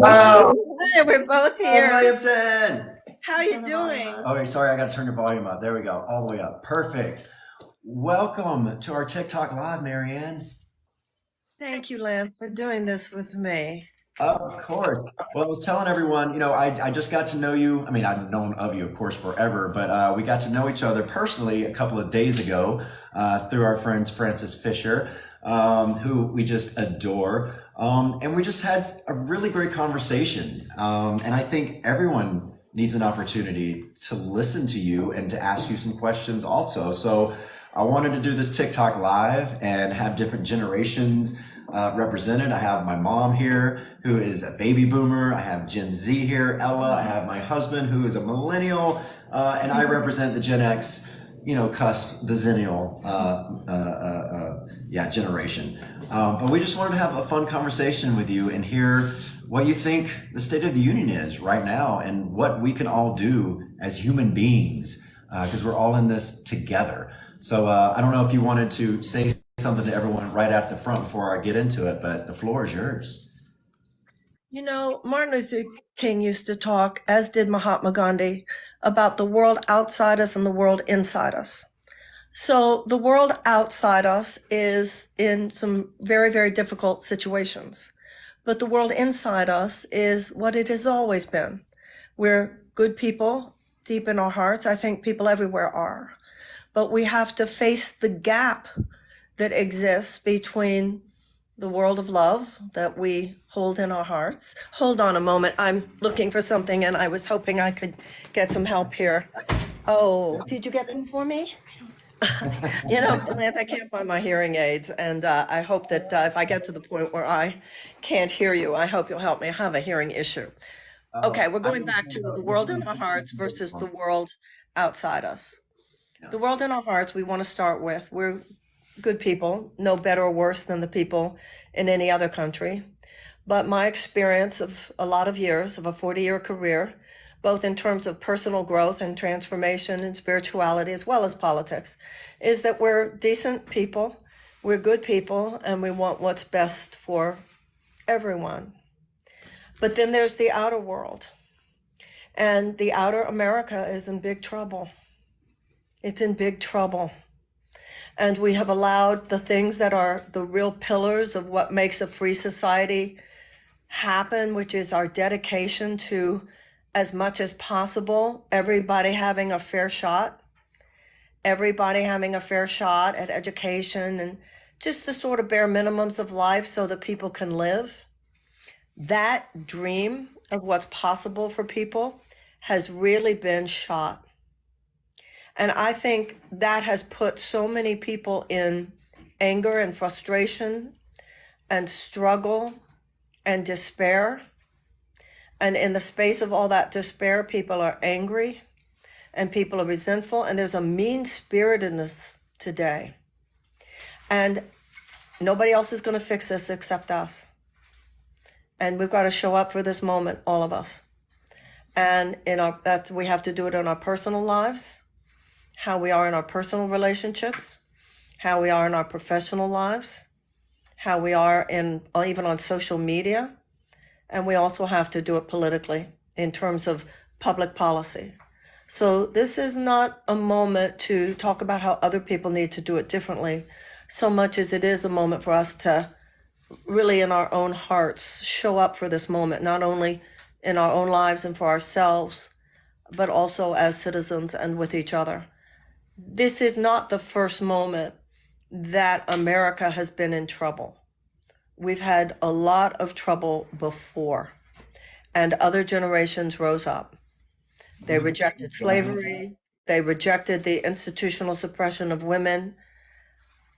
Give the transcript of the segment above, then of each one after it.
Oh, Hi, we're both Marianne here. Williamson. How are you doing? Oh, sorry, I got to turn the volume up. There we go, all the way up. Perfect. Welcome to our TikTok live, Marianne. Thank you, Lance, for doing this with me. Of course. Well, I was telling everyone, I just got to know you. I mean, I've known of you, of course, forever, but we got to know each other personally a couple of days ago through our friends Francis Fisher, who we just adore. And we just had a really great conversation. And I think everyone needs an opportunity to listen to you and to ask you some questions also. So I wanted to do this TikTok live and have different generations represented. I have my mom here, who is a baby boomer. I have Gen Z here, Ella. I have my husband, who is a millennial, and I represent the Gen X, cusp, the zennial, generation. But we just wanted to have a fun conversation with you and hear what you think the state of the union is right now and what we can all do as human beings, because we're all in this together. So I don't know if you wanted to say something to everyone right at the front before I get into it, but the floor is yours. You know, Martin Luther King used to talk, as did Mahatma Gandhi, about the world outside us and the world inside us. So the world outside us is in some very, very difficult situations. But the world inside us is what it has always been. We're good people deep in our hearts. I think people everywhere are. But we have to face the gap that exists between the world of love that we hold in our hearts. Hold on a moment. I'm looking for something and I was hoping I could get some help here. Oh, did you get them for me? Lance, I can't find my hearing aids, and I hope that if I get to the point where I can't hear you, I hope you'll help me. I have a hearing issue. Okay, we're I going back to the world in our hearts versus the world outside us. The world in our hearts, we want to start with. We're good people, no better or worse than the people in any other country. But my experience of a lot of years, of a 40-year career, both in terms of personal growth and transformation and spirituality as well as politics, is that we're decent people, we're good people, and we want what's best for everyone. But then there's the outer world. And the outer America is in big trouble. It's in big trouble. And we have allowed the things that are the real pillars of what makes a free society happen, which is our dedication to, as much as possible, everybody having a fair shot, everybody having a fair shot at education and just the sort of bare minimums of life so that people can live. That dream of what's possible for people has really been shot. And I think that has put so many people in anger and frustration and struggle and despair. And in the space of all that despair, people are angry and people are resentful. And there's a mean-spiritedness today. And nobody else is going to fix this except us. And we've got to show up for this moment, all of us. And we have to do it in our personal lives, how we are in our personal relationships, how we are in our professional lives, how we are even on social media. And we also have to do it politically in terms of public policy. So this is not a moment to talk about how other people need to do it differently, so much as it is a moment for us to really in our own hearts show up for this moment, not only in our own lives and for ourselves, but also as citizens and with each other. This is not the first moment that America has been in trouble. We've had a lot of trouble before, and other generations rose up. They rejected slavery. They rejected the institutional suppression of women.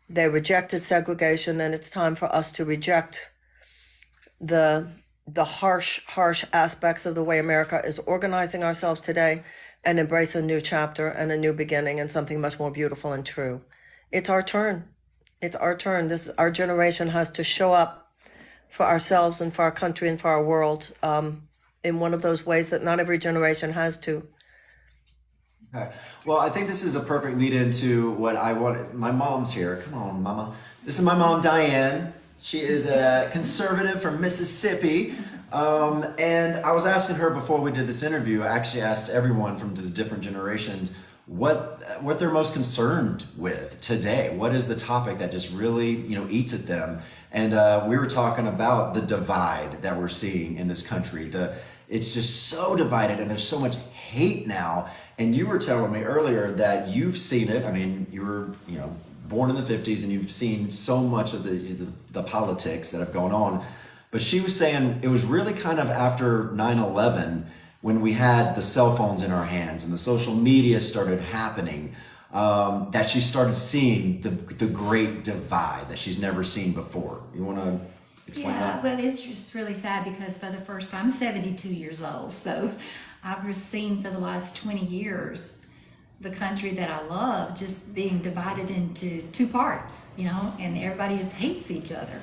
They rejected segregation, and it's time for us to reject the harsh aspects of the way America is organizing ourselves today and embrace a new chapter and a new beginning and something much more beautiful and true. It's our turn. It's our turn. Our generation has to show up for ourselves and for our country and for our world in one of those ways that not every generation has to. Okay. Well, I think this is a perfect lead into what I wanted. My mom's here. Come on, mama. This is my mom, Diane. She is a conservative from Mississippi. And I was asking her before we did this interview. I actually asked everyone from the different generations what they're most concerned with today. What is the topic that just really eats at them? And we were talking about the divide that we're seeing in this country. It's just so divided, and there's so much hate now. And you were telling me earlier that you've seen it. I mean, you were born in the 50s, and you've seen so much of the politics that have gone on. But she was saying it was really kind of after 9/11 when we had the cell phones in our hands and the social media started happening, that she started seeing the great divide that she's never seen before. You want to explain that? Well, it's just really sad because for the first time, I'm 72 years old, so I've seen for the last 20 years the country that I love just being divided into two parts, and everybody just hates each other.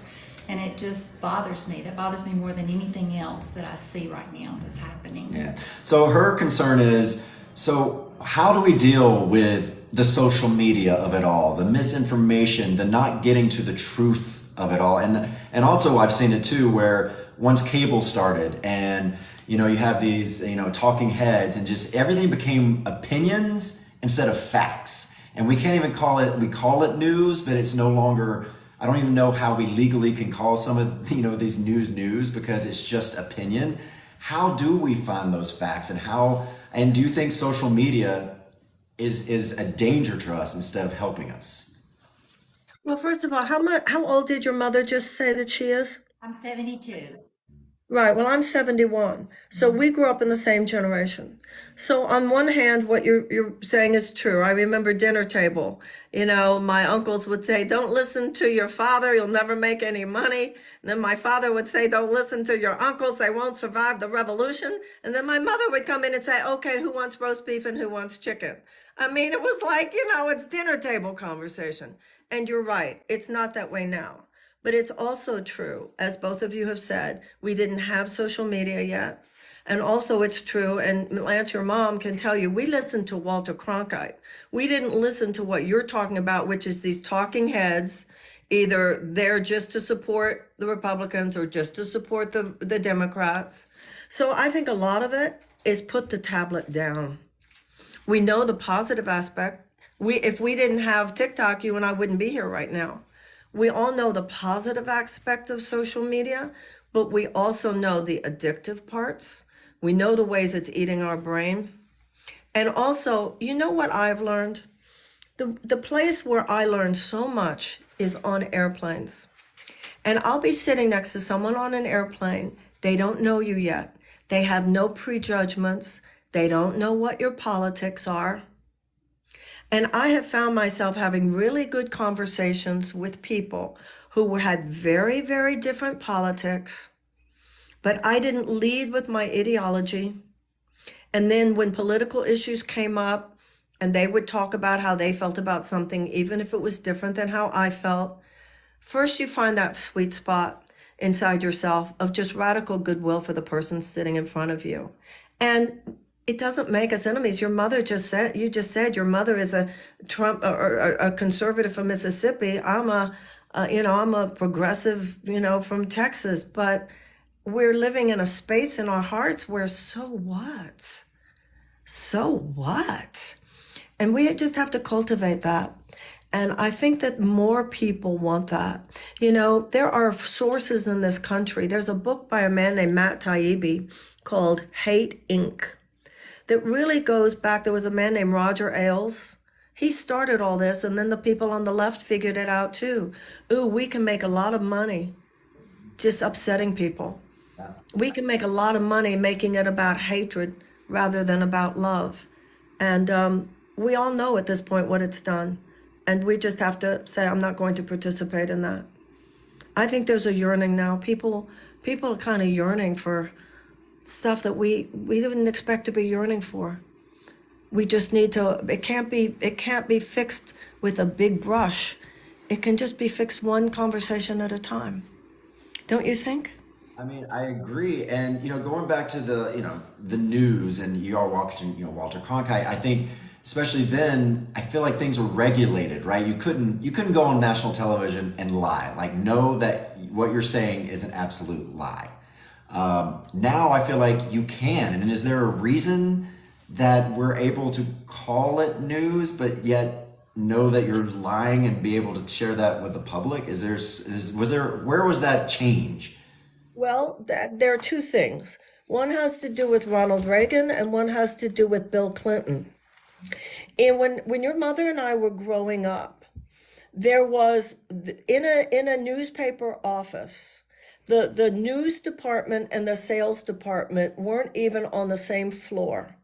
And it just bothers me. That bothers me more than anything else that I see right now that's happening. Yeah. So her concern is, so how do we deal with the social media of it all, the misinformation, the not getting to the truth of it all? And also I've seen it too, where once cable started and you have these talking heads, and just everything became opinions instead of facts. And we can't even call it news, but it's no longer, I don't even know how we legally can call some of these news because it's just opinion. How do we find those facts, and do you think social media is a danger to us instead of helping us? Well, first of all, how old did your mother just say that she is? I'm 72. Right. Well, I'm 71. So we grew up in the same generation. So on one hand, what you're saying is true. I remember dinner table. My uncles would say, "Don't listen to your father. You'll never make any money." And then my father would say, "Don't listen to your uncles. They won't survive the revolution." And then my mother would come in and say, "Okay, who wants roast beef and who wants chicken?" I mean, it was like, it's dinner table conversation. And you're right. It's not that way now. But it's also true, as both of you have said, we didn't have social media yet. And also it's true, and Lance, your mom can tell you, we listened to Walter Cronkite. We didn't listen to what you're talking about, which is these talking heads. Either they're just to support the Republicans or just to support the Democrats. So I think a lot of it is put the tablet down. We know the positive aspect. If we didn't have TikTok, you and I wouldn't be here right now. We all know the positive aspect of social media, but we also know the addictive parts. We know the ways it's eating our brain. And also, what I've learned? The place where I learned so much is on airplanes. And I'll be sitting next to someone on an airplane. They don't know you yet. They have no prejudgments. They don't know what your politics are. And I have found myself having really good conversations with people who had very, very different politics, but I didn't lead with my ideology. And then when political issues came up and they would talk about how they felt about something, even if it was different than how I felt, first you find that sweet spot inside yourself of just radical goodwill for the person sitting in front of you. And it doesn't make us enemies. Your mother just said your mother is a Trump or a conservative from Mississippi. I'm a progressive, from Texas, but we're living in a space in our hearts where so what? So what? And we just have to cultivate that. And I think that more people want that. There are sources in this country. There's a book by a man named Matt Taibbi called Hate Inc. that really goes back. There was a man named Roger Ailes. He started all this, and then the people on the left figured it out too. Ooh, we can make a lot of money just upsetting people. We can make a lot of money making it about hatred rather than about love. And we all know at this point what it's done. And we just have to say, I'm not going to participate in that. I think there's a yearning now. People are kind of yearning for stuff that we didn't expect to be yearning for. We just need to, it can't be fixed with a big brush. It can just be fixed one conversation at a time. Don't you think? I mean, I agree. And, going back to the news, and you all watching, Walter Cronkite, I think especially then, I feel like things were regulated, right? You couldn't go on national television and lie, like know that what you're saying is an absolute lie. Now I feel like you can. And is there a reason that we're able to call it news, but yet know that you're lying and be able to share that with the public? Where was that change? Well, there are two things. One has to do with Ronald Reagan, and one has to do with Bill Clinton. And when your mother and I were growing up, there was in a newspaper office, the news department and the sales department weren't even on the same floor.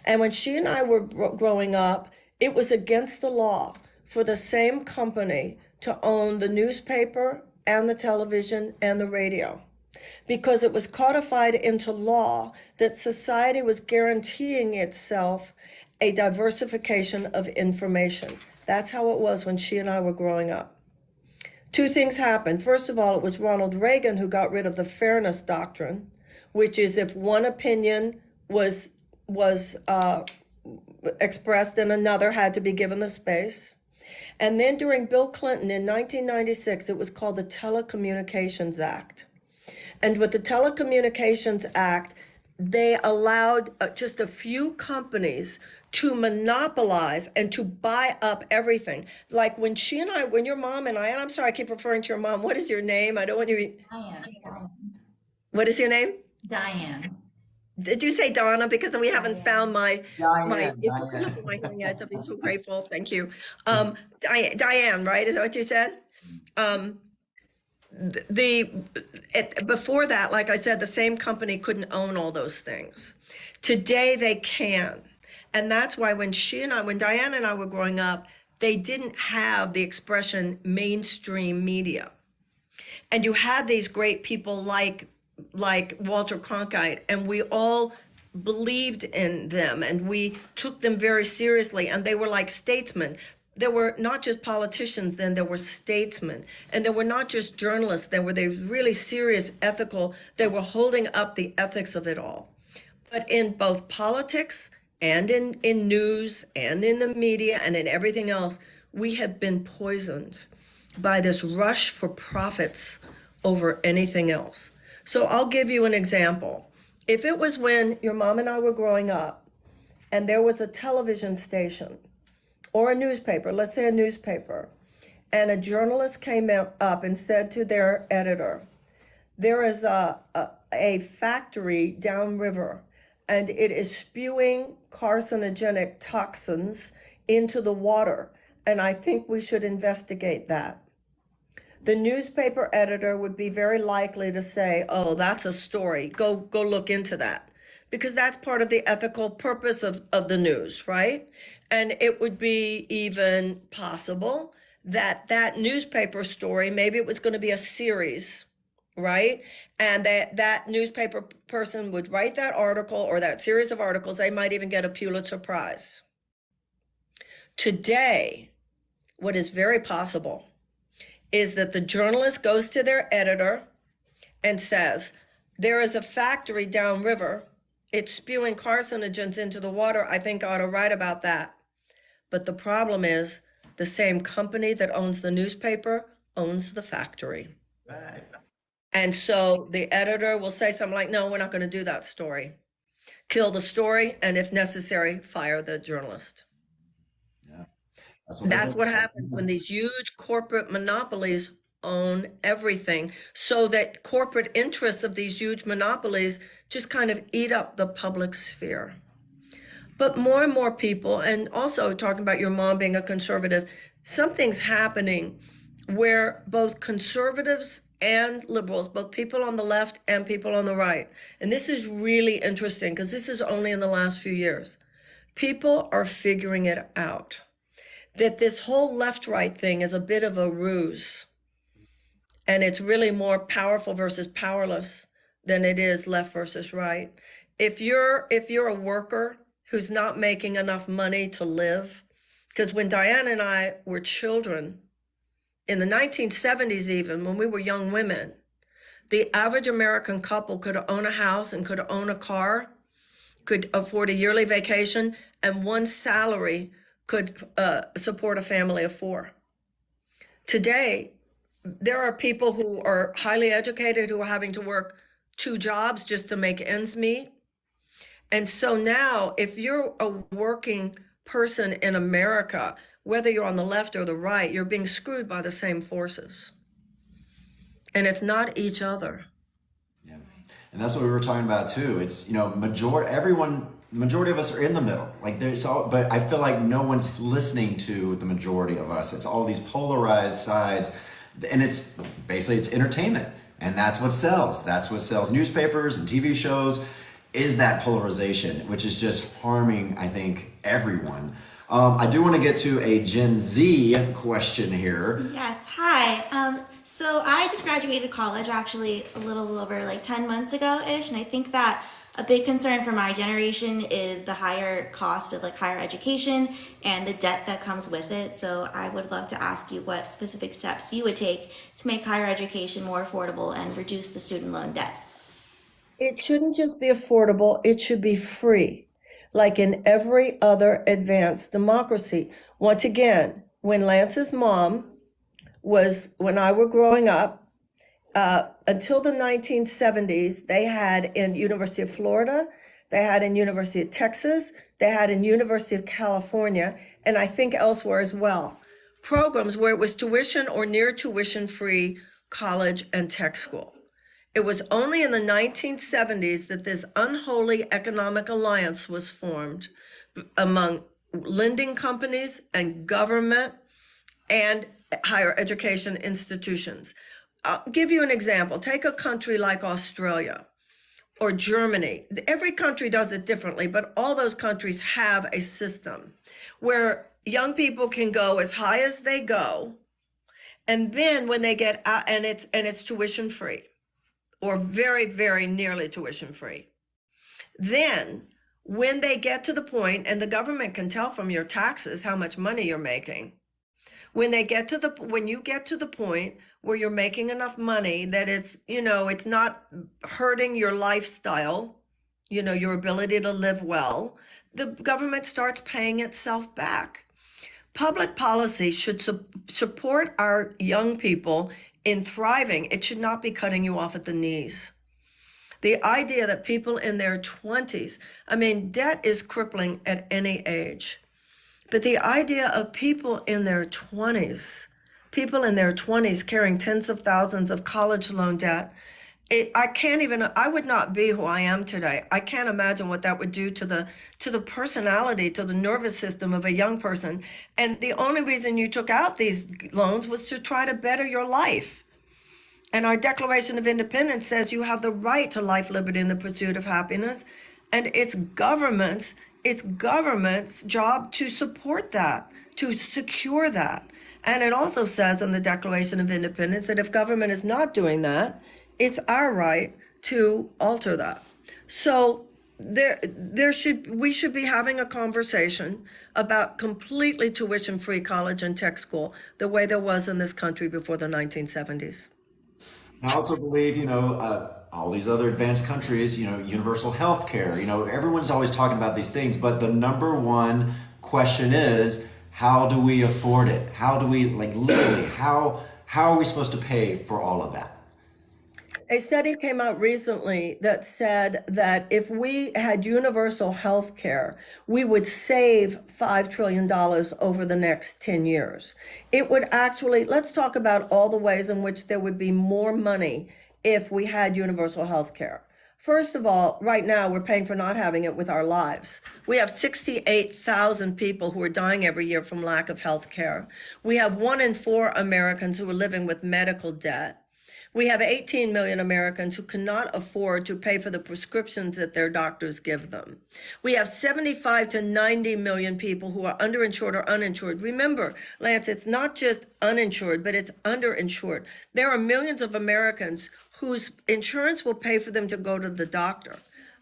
And when she and I were growing up, it was against the law for the same company to own the newspaper and the television and the radio, because it was codified into law that society was guaranteeing itself a diversification of information. That's how it was when she and I were growing up. Two things happened. First of all, it was Ronald Reagan who got rid of the fairness doctrine, which is if one opinion was expressed, then another had to be given the space. And then during Bill Clinton in 1996, it was called the Telecommunications Act. And with the Telecommunications Act, they allowed just a few companies to monopolize and to buy up everything. Like when your mom and I'm sorry, I keep referring to your mom. What is your name? I don't want you to. Diane. What is your name? Diane. Did you say Donna? Because we haven't found my Diane. hearing aids. I'll be so grateful. Thank you. Diane, right? Is that what you said? Before that, like I said, the same company couldn't own all those things. Today they can. And that's why when Diane and I were growing up, they didn't have the expression mainstream media. And you had these great people like Walter Cronkite, and we all believed in them and we took them very seriously, and they were like statesmen. There were not just politicians then, there were statesmen, and there were not just journalists, they really serious ethical, they were holding up the ethics of it all. But in both politics and in news and in the media and in everything else, we have been poisoned by this rush for profits over anything else. So I'll give you an example. If it was when your mom and I were growing up and there was a television station or a newspaper, let's say a newspaper, and a journalist came up and said to their editor, there is a factory downriver and it is spewing carcinogenic toxins into the water, and I think we should investigate that. The newspaper editor would be very likely to say, oh, that's a story. Go look into that. Because that's part of the ethical purpose of the news, right? And it would be even possible that newspaper story, maybe it was going to be a series, right? And that newspaper person would write that article or that series of articles. They might even get a Pulitzer Prize. Today, what is very possible is that the journalist goes to their editor and says, there is a factory downriver. It's spewing carcinogens into the water. I think I ought to write about that. But the problem is the same company that owns the newspaper owns the factory. Right. And so the editor will say something like, no, we're not going to do that story. Kill the story, and if necessary, fire the journalist. Yeah. That's what happens when these huge corporate monopolies own everything, so that corporate interests of these huge monopolies just kind of eat up the public sphere. But more and more people, and also talking about your mom being a conservative, something's happening where both conservatives and liberals, both people on the left and people on the right, and this is really interesting because this is only in the last few years, people are figuring it out, that this whole left-right thing is a bit of a ruse. And it's really more powerful versus powerless than it is left versus right. If you're a worker who's not making enough money to live, because when Diane and I were children, in the 1970s even, when we were young women, the average American couple could own a house and could own a car, could afford a yearly vacation, and one salary could support a family of four. Today, there are people who are highly educated who are having to work two jobs just to make ends meet. And so now, if you're a working person in America, whether you're on the left or the right, you're being screwed by the same forces. And it's not each other. Yeah. And that's what we were talking about too. It's, majority of us are in the middle. Like but I feel like no one's listening to the majority of us. It's all these polarized sides, and it's entertainment. And that's what sells. That's what sells newspapers and TV shows, is that polarization, which is just harming, I think, everyone. I do want to get to a Gen Z question here. Yes, hi. So I just graduated college actually a little over like 10 months ago-ish, and I think that a big concern for my generation is the higher cost of like higher education and the debt that comes with it. So I would love to ask you what specific steps you would take to make higher education more affordable and reduce the student loan debt. It shouldn't just be affordable, it should be free, like in every other advanced democracy. Once again, when Lance's mom when I were growing up, until the 1970s, they had in University of Florida, they had in University of Texas, they had in University of California, and I think elsewhere as well, programs where it was tuition or near tuition-free college and tech school. It was only in the 1970s that this unholy economic alliance was formed among lending companies and government and higher education institutions. I'll give you an example. Take a country like Australia or Germany. Every country does it differently, but all those countries have a system where young people can go as high as they go, and then when they get out, and it's tuition free, or very, very nearly tuition free. Then when they get to the point, and the government can tell from your taxes how much money you're making, when you get to the point where you're making enough money that it's not hurting your lifestyle, your ability to live well, the government starts paying itself back. Public policy should support our young people in thriving. It should not be cutting you off at the knees. The idea that people in their 20s, debt is crippling at any age. But the idea of people in their 20s carrying tens of thousands of college loan debt, I would not be who I am today. I can't imagine what that would do to the personality, to the nervous system of a young person. And the only reason you took out these loans was to try to better your life. And our Declaration of Independence says you have the right to life, liberty, and the pursuit of happiness. And it's government's job to support that, to secure that. And it also says in the Declaration of Independence that if government is not doing that, it's our right to alter that. So we should be having a conversation about completely tuition-free college and tech school the way there was in this country before the 1970s. I also believe, all these other advanced countries, universal health care, everyone's always talking about these things, but the number one question is, how do we afford it? How do we, literally, how are we supposed to pay for all of that? A study came out recently that said that if we had universal health care, we would save $5 trillion over the next 10 years. It would actually, let's talk about all the ways in which there would be more money if we had universal health care. First of all, right now we're paying for not having it with our lives. We have 68,000 people who are dying every year from lack of health care. We have 1 in 4 Americans who are living with medical debt. We have 18 million Americans who cannot afford to pay for the prescriptions that their doctors give them. We have 75 to 90 million people who are underinsured or uninsured. Remember, Lance, it's not just uninsured, but it's underinsured. There are millions of Americans whose insurance will pay for them to go to the doctor,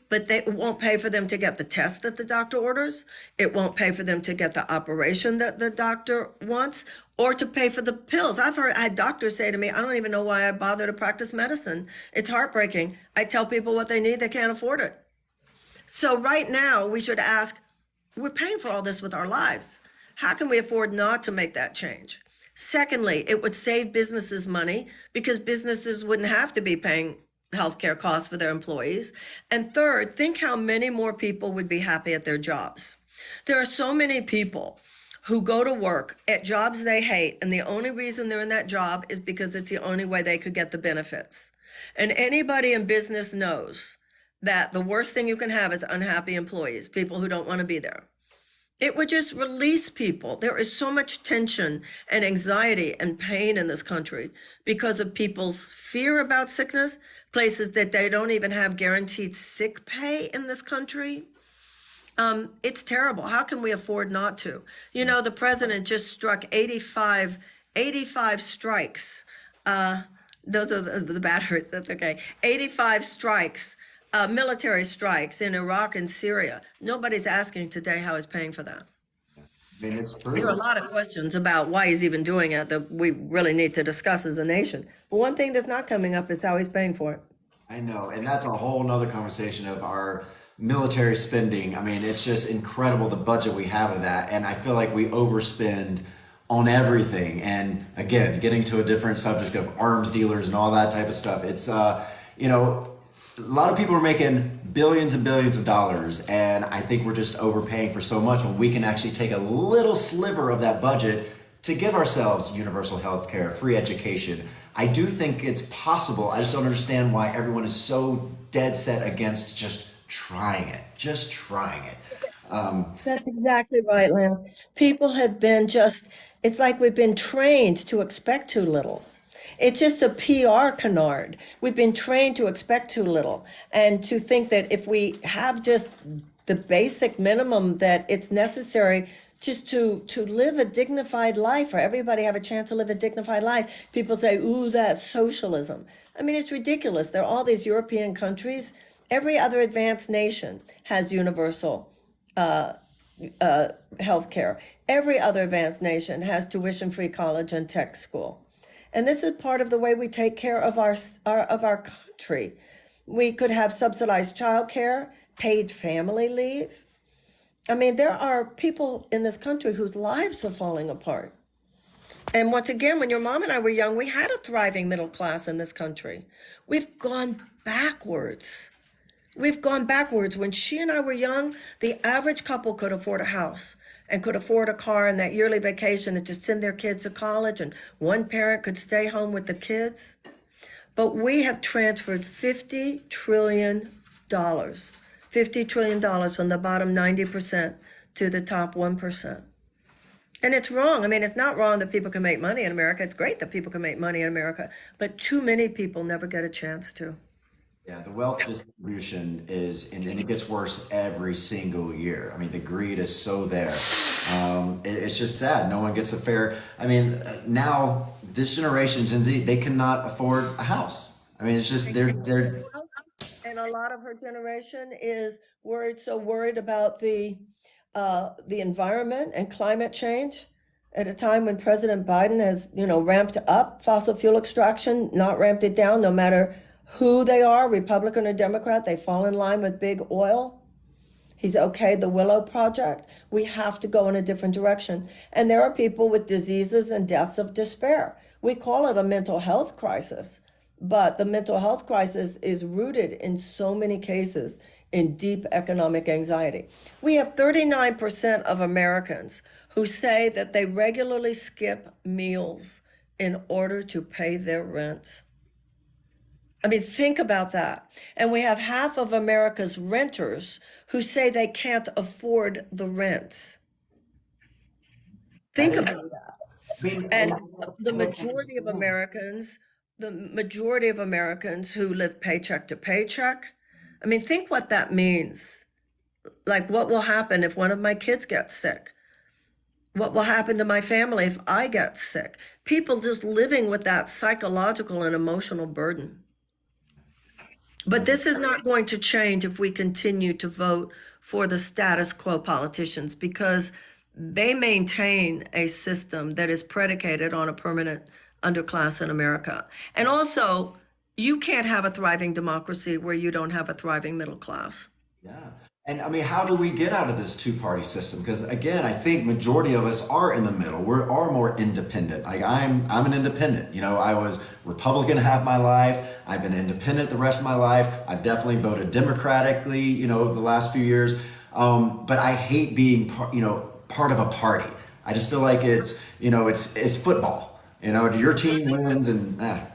but they won't pay for them to get the test that the doctor orders. It won't pay for them to get the operation that the doctor wants, or to pay for the pills. I had doctors say to me, I don't even know why I bother to practice medicine. It's heartbreaking. I tell people what they need, they can't afford it. So right now we should ask, we're paying for all this with our lives. How can we afford not to make that change? Secondly, it would save businesses money because businesses wouldn't have to be paying healthcare costs for their employees. And third, think how many more people would be happy at their jobs. There are so many people who go to work at jobs they hate, and the only reason they're in that job is because it's the only way they could get the benefits. And anybody in business knows that the worst thing you can have is unhappy employees, people who don't want to be there. It would just release people. There is so much tension and anxiety and pain in this country because of people's fear about sickness, places that they don't even have guaranteed sick pay in this country. It's terrible. How can we afford not to? You know, the president just struck 85 strikes. Those are the batteries, that's okay. 85 strikes, military strikes in Iraq and Syria. Nobody's asking today how he's paying for that. I mean, it's There are a true. lot of questions about why he's even doing it that we really need to discuss as a nation. But one thing that's not coming up is how he's paying for it. I know, and that's a whole nother conversation of our military spending. I mean, it's just incredible the budget we have of that, and I feel like we overspend on everything. And again, getting to a different subject of arms dealers and all that type of stuff. It's you know, a lot of people are making billions and billions of dollars, and I think we're just overpaying for so much when we can actually take a little sliver of that budget to give ourselves universal health care, free education. I do think it's possible. I just don't understand why everyone is so dead set against just trying it. Just trying it. That's exactly right, Lance. People have been it's like we've been trained to expect too little. It's just a PR canard. We've been trained to expect too little and to think that if we have just the basic minimum that it's necessary just to live a dignified life, or everybody have a chance to live a dignified life. People say, ooh, that's socialism. I mean, it's ridiculous. There are all these European countries. Every other advanced nation has universal health care. Every other advanced nation has tuition-free college and tech school. And this is part of the way we take care of our country. We could have subsidized childcare, paid family leave. I mean, there are people in this country whose lives are falling apart. And once again, when your mom and I were young, we had a thriving middle class in this country. We've gone backwards. We've gone backwards. When she and I were young, the average couple could afford a house and could afford a car and that yearly vacation and to send their kids to college, and one parent could stay home with the kids. But we have transferred $50 trillion from the bottom 90% to the top 1%. And it's wrong. I mean, it's not wrong that people can make money in America. It's great that people can make money in America, but too many people never get a chance to. Yeah, the wealth distribution is, and it gets worse every single year. I mean, the greed is so there. It's just sad. No one gets a fair. I mean, now this generation, Gen Z, they cannot afford a house. I mean, it's just they're. And a lot of her generation is worried about the environment and climate change at a time when President Biden has, ramped up fossil fuel extraction, not ramped it down, no matter who they are, Republican or Democrat, they fall in line with big oil. He's okayed the Willow Project. We have to go in a different direction. And there are people with diseases and deaths of despair. We call it a mental health crisis, but the mental health crisis is rooted in so many cases in deep economic anxiety. We have 39% of Americans who say that they regularly skip meals in order to pay their rent. I mean, think about that. And we have half of America's renters who say they can't afford the rent. Think about that. And the majority of Americans who live paycheck to paycheck, I mean, think what that means. Like, what will happen if one of my kids gets sick? What will happen to my family if I get sick? People just living with that psychological and emotional burden. But this is not going to change if we continue to vote for the status quo politicians, because they maintain a system that is predicated on a permanent underclass in America. And also, you can't have a thriving democracy where you don't have a thriving middle class. Yeah. And I mean, how do we get out of this two-party system? Because again, I think majority of us are in the middle. We are more independent. Like I'm an independent. You know, I was Republican half my life. I've been independent the rest of my life. I've definitely voted democratically, you know, the last few years. But I hate being, part of a party. I just feel like it's football. You know, your team wins and.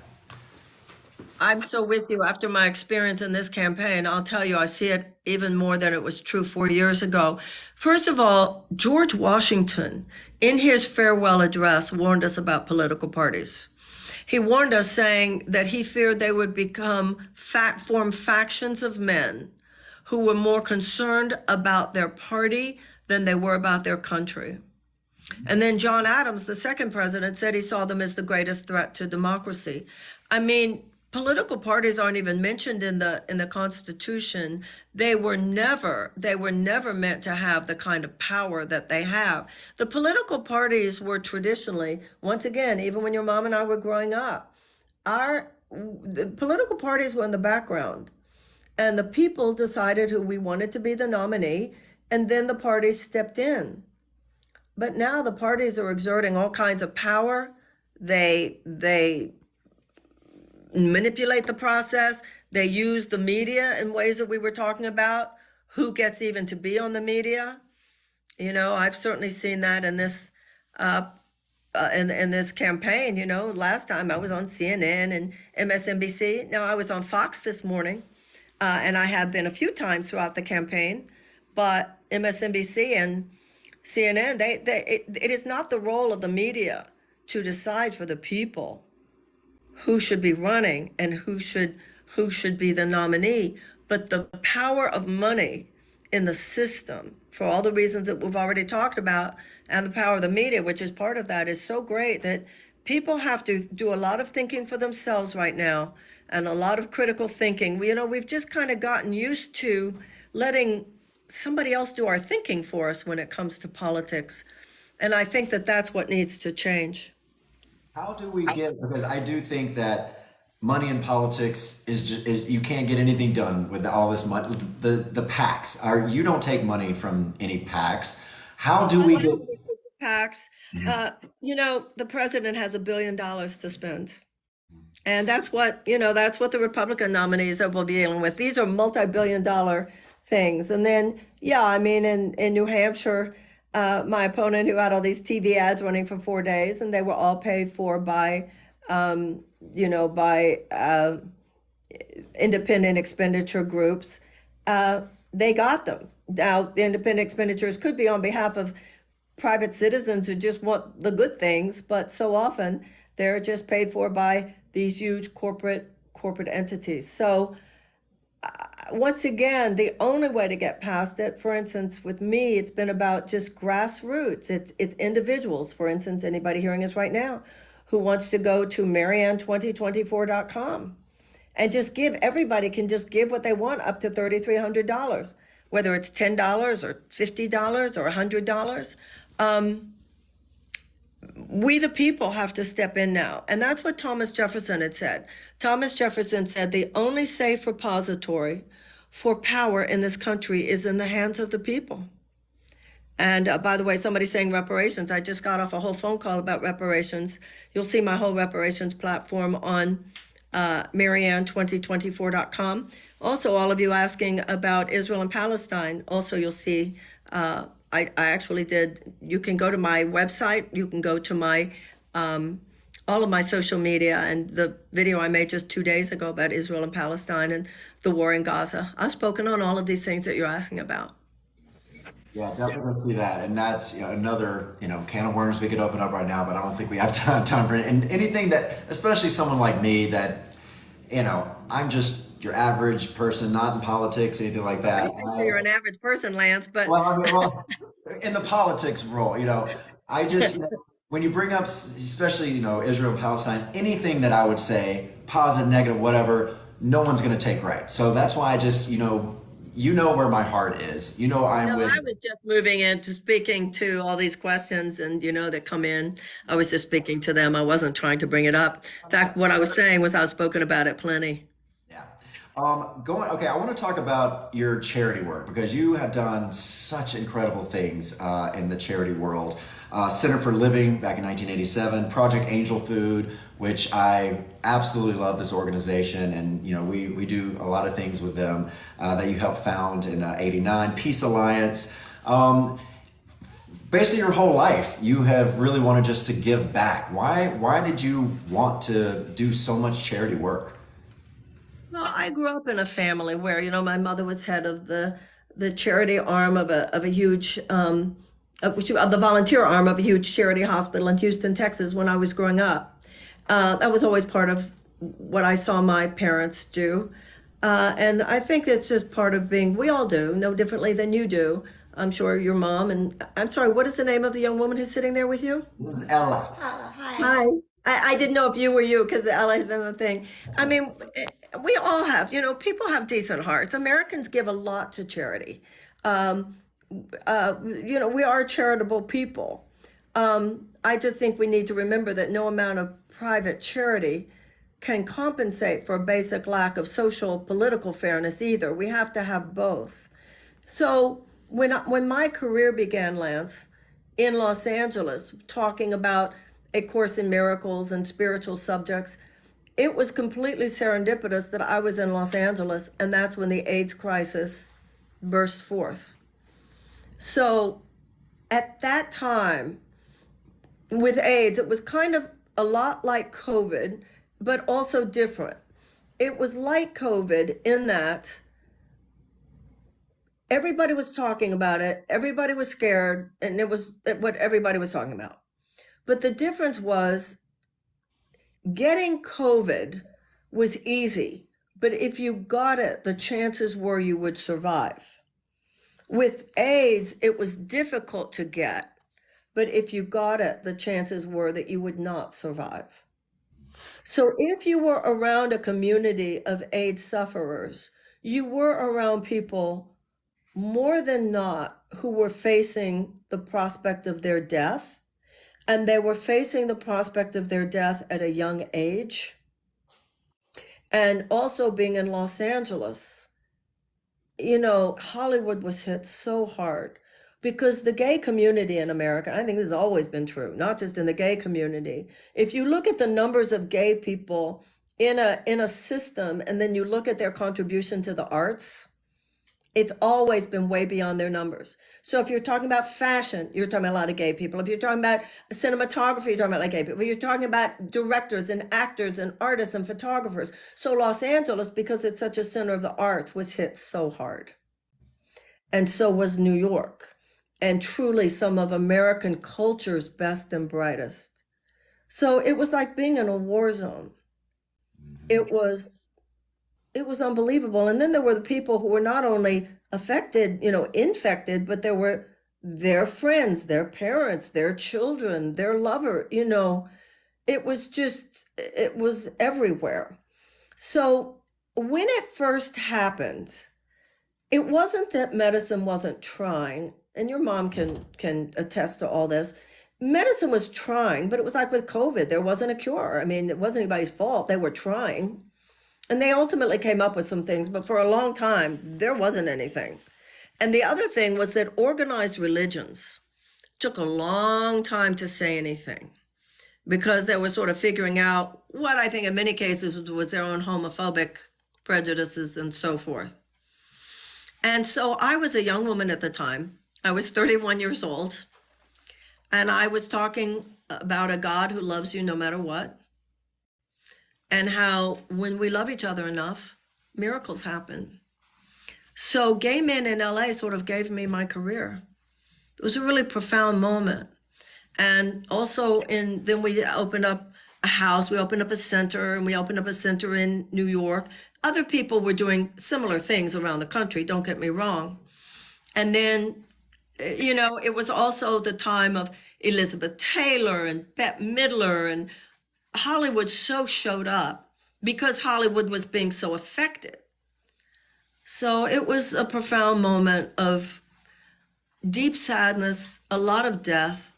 I'm so with you. After my experience in this campaign, I'll tell you, I see it even more than it was true 4 years ago. First of all, George Washington, in his farewell address, warned us about political parties. He warned us, saying that he feared they would form factions of men who were more concerned about their party than they were about their country. And then John Adams, the second president, said he saw them as the greatest threat to democracy. I mean, political parties aren't even mentioned in the Constitution. They were never meant to have the kind of power that they have. The political parties were traditionally, once again, even when your mom and I were growing up, the political parties were in the background, and the people decided who we wanted to be the nominee, and then the parties stepped in. But now the parties are exerting all kinds of power. They manipulate the process. They use the media in ways that we were talking about. Who gets even to be on the media? You know, I've certainly seen that in this in this campaign. You know, last time I was on CNN and MSNBC. Now I was on Fox this morning, and I have been a few times throughout the campaign. But MSNBC and CNN, it is not the role of the media to decide for the people who should be running and who should be the nominee. But the power of money in the system, for all the reasons that we've already talked about, and the power of the media, which is part of that, is so great that people have to do a lot of thinking for themselves right now, and a lot of critical thinking. We've just kind of gotten used to letting somebody else do our thinking for us when it comes to politics. And I think that that's what needs to change. How do we because I do think that money in politics is you can't get anything done with all this money. The PACs you don't take money from any PACs. How do we get PACs? The president has $1 billion to spend. And that's what the Republican nominees that we'll be dealing with. These are multi-billion-dollar things. And then, in New Hampshire, my opponent, who had all these TV ads running for 4 days, and they were all paid for by independent expenditure groups, they got them. Now, the independent expenditures could be on behalf of private citizens who just want the good things, but so often they're just paid for by these huge corporate entities. So once again, the only way to get past it, for instance, with me, it's been about just grassroots. It's individuals, for instance, anybody hearing us right now who wants to go to Marianne2024.com and just give. Everybody can just give what they want, up to $3,300, whether it's $10 or $50 or $100. We, the people, have to step in now. And that's what Thomas Jefferson had said. Thomas Jefferson said the only safe repository for power in this country is in the hands of the people. And by the way, somebody's saying reparations. I just got off a whole phone call about reparations. You'll see my whole reparations platform on Marianne2024.com. Also, all of you asking about Israel and Palestine. Also, you'll see, I actually did, you can go to my website, you can go to my, all of my social media, and the video I made just 2 days ago about Israel and Palestine and the war in Gaza. I've spoken on all of these things that you're asking about. Yeah, definitely that. And that's another can of worms we could open up right now, but I don't think we have time for it. And anything that, especially someone like me that, I'm just your average person, not in politics, anything like that. You're an average person, Lance, but in the politics role, I just when you bring up, especially Israel and Palestine, anything that I would say, positive, negative, whatever, no one's going to take right. So that's why I just where my heart is. I was just moving into speaking to all these questions, and that come in. I was just speaking to them. I wasn't trying to bring it up. In fact, what I was saying was I've spoken about it plenty. Yeah. Okay, I want to talk about your charity work because you have done such incredible things in the charity world. Center for Living back in 1987, Project Angel Food, which I absolutely love this organization, and we do a lot of things with them that you helped found in '89. Peace Alliance. Basically, your whole life, you have really wanted just to give back. Why did you want to do so much charity work? Well, I grew up in a family where, my mother was head of the charity arm of a huge of the volunteer arm of a huge charity hospital in Houston, Texas, when I was growing up. That was always part of what I saw my parents do. And I think it's just part of being, we all do, no differently than you do. I'm sure your mom, and I'm sorry, what is the name of the young woman who's sitting there with you? This is Ella. Oh, hi. Hi. I didn't know if you were you because Ella has been the thing. I mean, we all have, people have decent hearts. Americans give a lot to charity. We are charitable people. I just think we need to remember that no amount of private charity can compensate for a basic lack of social political fairness either. We have to have both. So when my career began, Lance, in Los Angeles, talking about A Course in Miracles and spiritual subjects, it was completely serendipitous that I was in Los Angeles, and that's when the AIDS crisis burst forth. So at that time, with AIDS, it was kind of a lot like COVID, but also different. It was like COVID in that everybody was talking about it, everybody was scared, and it was what everybody was talking about. But the difference was getting COVID was easy, but if you got it, the chances were you would survive. With AIDS, it was difficult to get, but if you got it, the chances were that you would not survive. So if you were around a community of AIDS sufferers, you were around people more than not who were facing the prospect of their death, and they were facing the prospect of their death at a young age. And also being in Los Angeles, Hollywood was hit so hard because the gay community in America, I think this has always been true, not just in the gay community. If you look at the numbers of gay people in a system, and then you look at their contribution to the arts, it's always been way beyond their numbers. So if you're talking about fashion, you're talking about a lot of gay people. If you're talking about cinematography, you're talking about like gay people. If you're talking about directors and actors and artists and photographers. So Los Angeles, because it's such a center of the arts, was hit so hard. And so was New York. And truly some of American culture's best and brightest. So it was like being in a war zone. It was unbelievable. And then there were the people who were not only affected, infected, but there were their friends, their parents, their children, their lover, it was everywhere. So when it first happened, it wasn't that medicine wasn't trying, and your mom can attest to all this. Medicine was trying, but it was like with COVID, there wasn't a cure. I mean, it wasn't anybody's fault. They were trying. And they ultimately came up with some things, but for a long time, there wasn't anything. And the other thing was that organized religions took a long time to say anything because they were sort of figuring out what I think in many cases was their own homophobic prejudices and so forth. And so I was a young woman at the time. I was 31 years old, and I was talking about a God who loves you no matter what. And how when we love each other enough, miracles happen. So gay men in LA sort of gave me my career. It was a really profound moment. And also then we opened up a house, we opened up a center, and we opened up a center in New York. Other people were doing similar things around the country, don't get me wrong. And then, it was also the time of Elizabeth Taylor and Bette Midler, and Hollywood so showed up because Hollywood was being so affected. So it was a profound moment of deep sadness, a lot of death,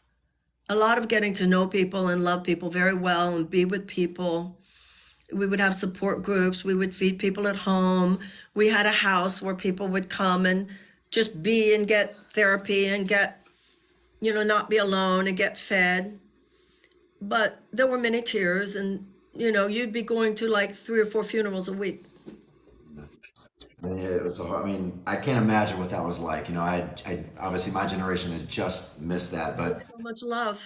a lot of getting to know people and love people very well and be with people. We would have support groups. We would feed people at home. We had a house where people would come and just be and get therapy and get, not be alone and get fed. But there were many tears, and, you'd be going to like 3 or 4 funerals a week. Yeah, it was. I mean, I can't imagine what that was like. I obviously my generation had just missed that, but So much love.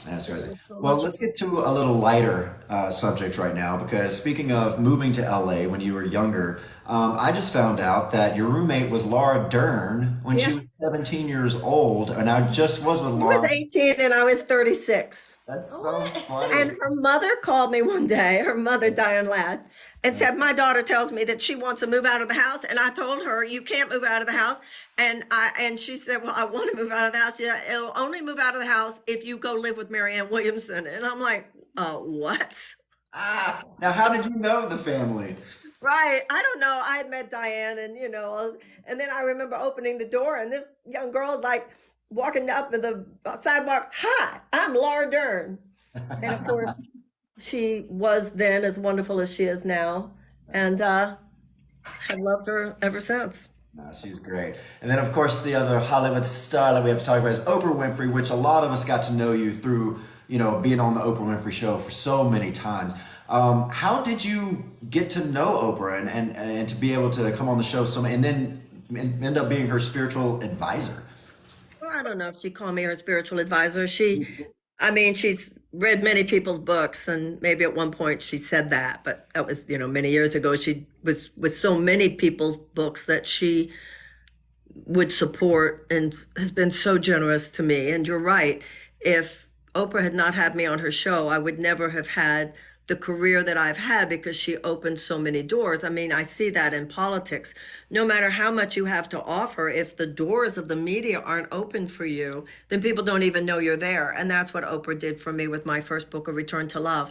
that's crazy. So Well, much. let's get to a little lighter subject right now, because speaking of moving to LA when you were younger, I just found out that your roommate was Laura Dern when she Yeah. was 17 years old, and I just was with She was Laura. 18 and I was 36. That's so funny. And her mother called me one day, her mother, Diane Ladd, and said, my daughter tells me that she wants to move out of the house. And I told her, you can't move out of the house. And she said, well, I want to move out of the house. Yeah, it'll only move out of the house if you go live with Marianne Williamson. And I'm like, what? Now, how did you know the family? Right. I don't know. I had met Diane and, and then I remember opening the door and this young girl's like walking up to the sidewalk. Hi, I'm Laura Dern. And of course, she was then as wonderful as she is now. And have loved her ever since. No, she's great. And then, of course, the other Hollywood star that we have to talk about is Oprah Winfrey, which a lot of us got to know you through, being on the Oprah Winfrey Show for so many times. How did you get to know Oprah and to be able to come on the show and then end up being her spiritual advisor? Well, I don't know if she called me her spiritual advisor. She's read many people's books, and maybe at one point she said that, but that was, many years ago. She was with so many people's books that she would support and has been so generous to me. And you're right. If Oprah had not had me on her show, I would never have had the career that I've had, because she opened so many doors. I mean, I see that in politics. No matter how much you have to offer, if the doors of the media aren't open for you, then people don't even know you're there. And that's what Oprah did for me with my first book, A Return to Love.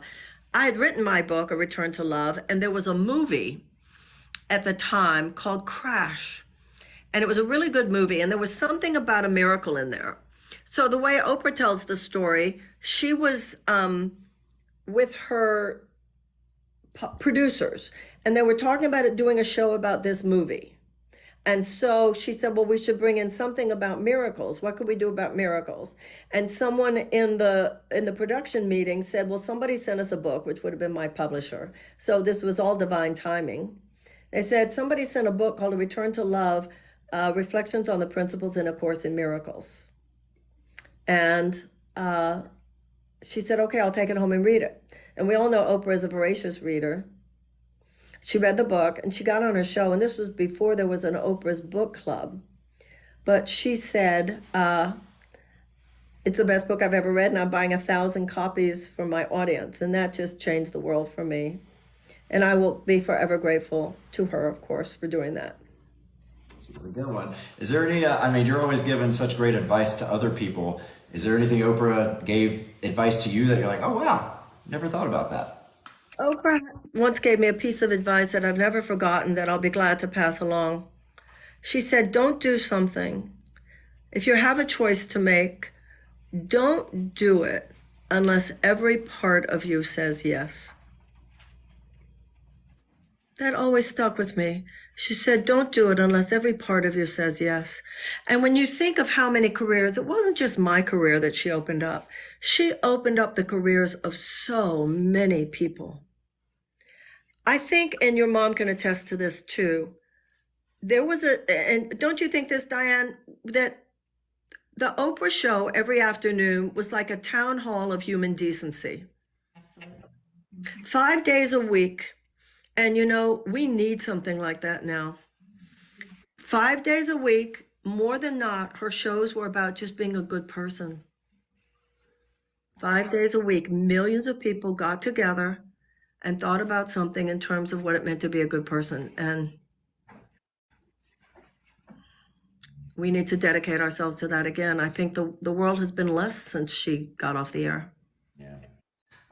I had written my book, A Return to Love, and there was a movie at the time called Crash. And it was a really good movie, and there was something about a miracle in there. So the way Oprah tells the story, she was with her producers, and they were talking about it, doing a show about this movie. And so she said, well, we should bring in something about miracles. What could we do about miracles? And someone in the production meeting said, well, somebody sent us a book, which would have been my publisher. So this was all divine timing. They said, somebody sent a book called A Return to Love, Reflections on the Principles in A Course in Miracles. And she said, okay, I'll take it home and read it. And we all know Oprah is a voracious reader. She read the book and she got on her show, and this was before there was an Oprah's book club. But she said, it's the best book I've ever read, and I'm buying 1,000 copies for my audience. And that just changed the world for me. And I will be forever grateful to her, of course, for doing that. She's a good one. Is there any, you're always giving such great advice to other people. Is there anything Oprah gave advice to you that you're like, oh, wow, never thought about that? Oprah once gave me a piece of advice that I've never forgotten, that I'll be glad to pass along. She said, don't do something. If you have a choice to make, don't do it unless every part of you says yes. That always stuck with me. She said, don't do it unless every part of you says yes. And when you think of how many careers, it wasn't just my career that she opened up. She opened up the careers of so many people. I think, and your mom can attest to this too, there was and don't you think this, Diane, that the Oprah show every afternoon was like a town hall of human decency. Absolutely. 5 days a week. And we need something like that now. 5 days a week, more than not, her shows were about just being a good person. 5 days a week, millions of people got together and thought about something in terms of what it meant to be a good person. And we need to dedicate ourselves to that again. I think the world has been less since she got off the air. Yeah.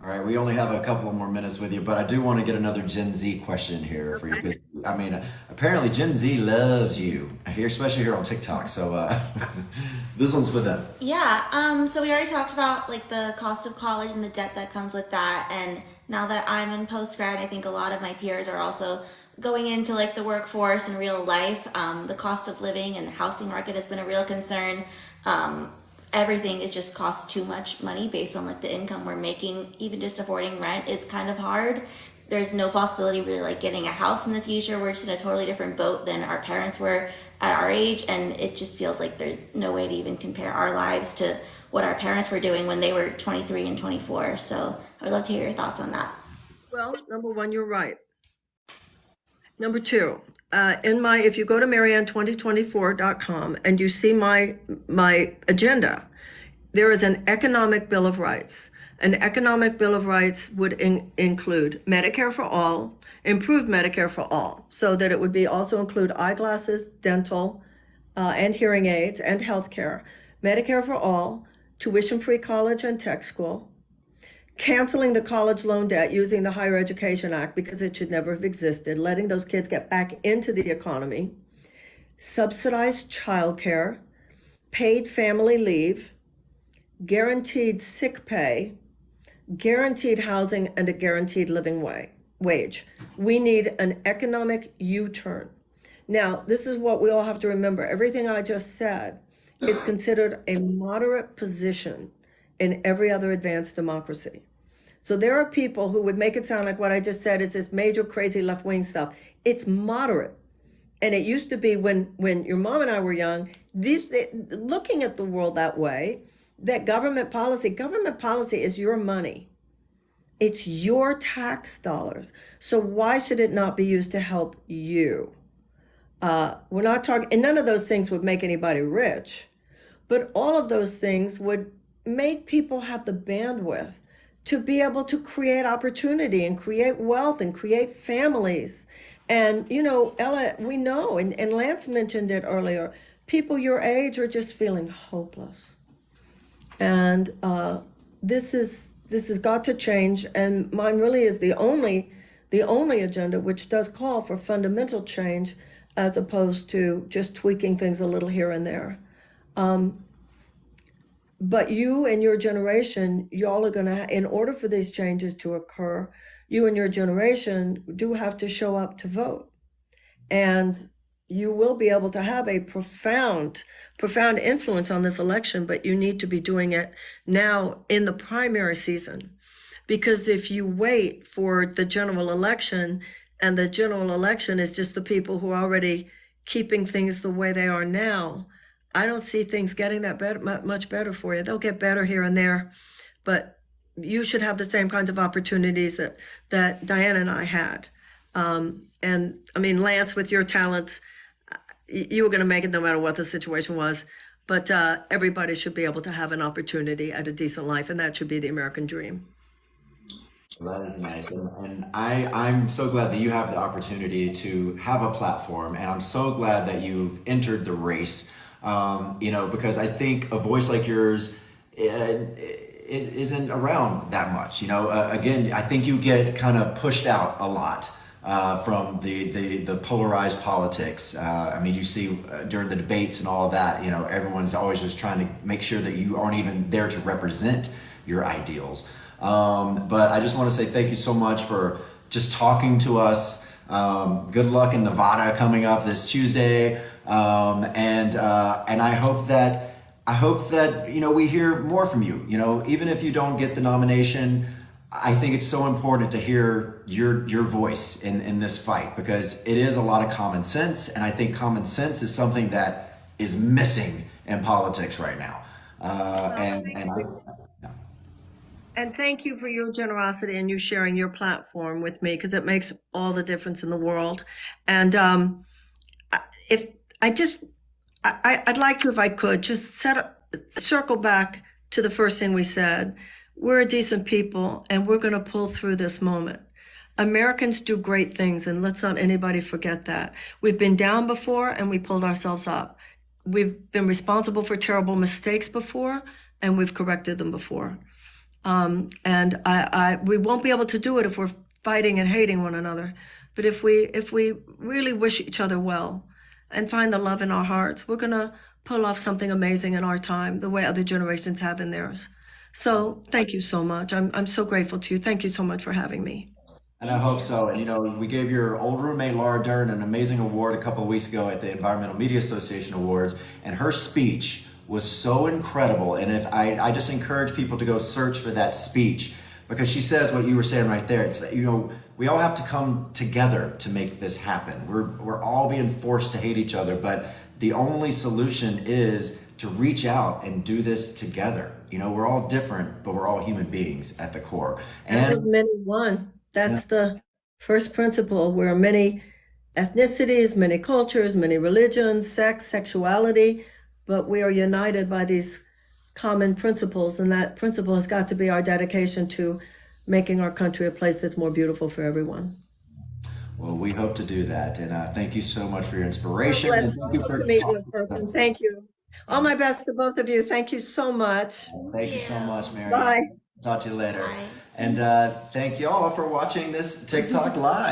All right, we only have a couple of more minutes with you, but I do want to get another Gen Z question here for you. Because, apparently Gen Z loves you, especially here on TikTok. So this one's for them. Yeah, so we already talked about like the cost of college and the debt that comes with that, and now that I'm in post-grad, I think a lot of my peers are also going into like the workforce and real life. The cost of living and the housing market has been a real concern. Everything is just cost too much money based on like the income we're making. Even just affording rent is kind of hard. There's no possibility of really like getting a house in the future. We're just in a totally different boat than our parents were at our age, and it just feels like there's no way to even compare our lives to what our parents were doing when they were 23 and 24. So I would love to hear your thoughts on that. Well, number one, you're right. Number two, if you go to marianne2024.com and you see my agenda, there is an economic bill of rights. An economic bill of rights would include Medicare for all, improved Medicare for all, so that it would be also include eyeglasses, dental, and hearing aids and healthcare, Medicare for all, tuition-free college and tech school, canceling the college loan debt using the Higher Education Act because it should never have existed, letting those kids get back into the economy, subsidized childcare, paid family leave, guaranteed sick pay, guaranteed housing, and a guaranteed living wage. We need an economic U-turn. Now, this is what we all have to remember. Everything I just said is considered a moderate position in every other advanced democracy. So there are people who would make it sound like what I just said is this major crazy left-wing stuff. It's moderate. And it used to be when your mom and I were young, looking at the world that way, that government policy is your money. It's your tax dollars. So why should it not be used to help you? We're not talking, and none of those things would make anybody rich, but all of those things would make people have the bandwidth to be able to create opportunity and create wealth and create families. And, Ella, we know, and Lance mentioned it earlier, people your age are just feeling hopeless. And this has got to change. And mine really is the only agenda which does call for fundamental change as opposed to just tweaking things a little here and there. But you and your generation, y'all are gonna, in order for these changes to occur, you and your generation do have to show up to vote. And you will be able to have a profound influence on this election, but you need to be doing it now in the primary season. Because if you wait for the general election, and the general election is just the people who are already keeping things the way they are now, I don't see things getting that much better for you. They'll get better here and there, but you should have the same kinds of opportunities that Diana and I had. And I mean, Lance, with your talents, you were going to make it no matter what the situation was, but everybody should be able to have an opportunity at a decent life, and that should be the American dream. That is nice. And I'm so glad that you have the opportunity to have a platform, and I'm so glad that you've entered the race, because I think a voice like yours isn't around that much. Again, I think you get kind of pushed out a lot from the polarized politics. You see during the debates and all of that, everyone's always just trying to make sure that you aren't even there to represent your ideals. But I just want to say thank you so much for just talking to us. Good luck in Nevada coming up this Tuesday. And I hope that we hear more from you. Even if you don't get the nomination, I think it's so important to hear your voice in this fight, because it is a lot of common sense, and I think common sense is something that is missing in politics right now. And thank you for your generosity and you sharing your platform with me, because it makes all the difference in the world. And I'd like to, if I could, just circle back to the first thing we said. We're a decent people, and we're going to pull through this moment. Americans do great things, and let's not anybody forget that. We've been down before, and we pulled ourselves up. We've been responsible for terrible mistakes before, and we've corrected them before. We won't be able to do it if we're fighting and hating one another. But if we really wish each other well and find the love in our hearts, we're going to pull off something amazing in our time, the way other generations have in theirs. So thank you so much. I'm so grateful to you. Thank you so much for having me. And I hope so. And we gave your old roommate Laura Dern an amazing award a couple of weeks ago at the Environmental Media Association Awards, and her speech was so incredible. And if I just encourage people to go search for that speech, because she says what you were saying right there. It's that, we all have to come together to make this happen. We're all being forced to hate each other, but the only solution is to reach out and do this together. We're all different, but we're all human beings at the core. As of many one. That's the first principle. We're many ethnicities, many cultures, many religions, sex, sexuality, but we are united by these common principles, and that principle has got to be our dedication to making our country a place that's more beautiful for everyone. Well, we hope to do that, and thank you so much for your inspiration. God And bless. thank you for Nice to meet you in person. Thank you. All my best to both of you. Thank you so much. Thank you so much, Marianne. Bye. Talk to you later. Bye. And thank you all for watching this TikTok Live.